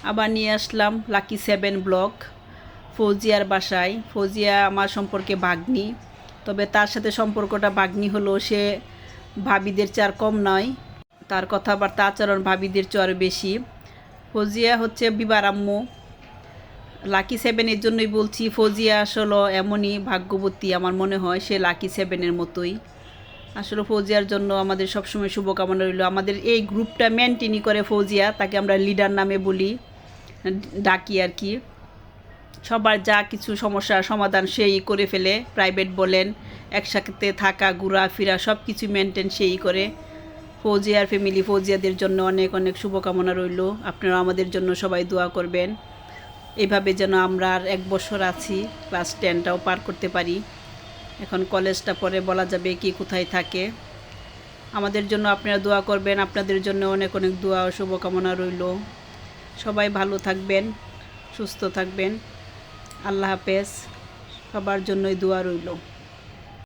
আবার নিয়ে আসলাম lucky 7 blog ফৌজিয়ার বাসায়। ফৌজিয়া আমার সম্পর্কে ভাগ্নি, তবে তার সাথে সম্পর্কটা ভাগ্নি হলো, সে ভাবিদের চেয়ে আর কম নয়, তার কথাবার্তা আচরণ ভাবিদের চেয়ে আরও বেশি। ফৌজিয়া হচ্ছে বিবার আম্মু। লাকি 7 জন্যই বলছি, ফৌজিয়া আসলে এমনই ভাগ্যবতী, আমার মনে হয় সে লাকি 7 মতোই। আসলে ফৌজিয়ার জন্য আমাদের সবসময় শুভকামনা রইল। আমাদের এই গ্রুপটা মেনটেনই করে ফৌজিয়া, তাকে আমরা লিডার নামে বলি, ডাকি আর কি। সবার যা কিছু সমস্যার সমাধান সেই করে ফেলে, প্রাইভেট বলেন, একসাথে থাকা ঘোরাফেরা সব কিছু মেনটেন সেই করে। ফৌজিয়ার ফ্যামিলি, ফৌজিয়াদের জন্য অনেক অনেক শুভকামনা রইল। আপনারা আমাদের জন্য সবাই দোয়া করবেন, এইভাবে যেন আমরা আর 1 বছর আছি, ক্লাস 10টাও পার করতে পারি। এখন কলেজটা পরে বলা যাবে কি কোথায় থাকে। আমাদের জন্য আপনারা দোয়া করবেন, আপনাদের জন্য অনেক অনেক দোয়া ও শুভকামনা রইল। সবাই ভালো থাকবেন, সুস্থ থাকবেন। আল্লাহ হাফেজ। সবার জন্যই দোয়া রইল।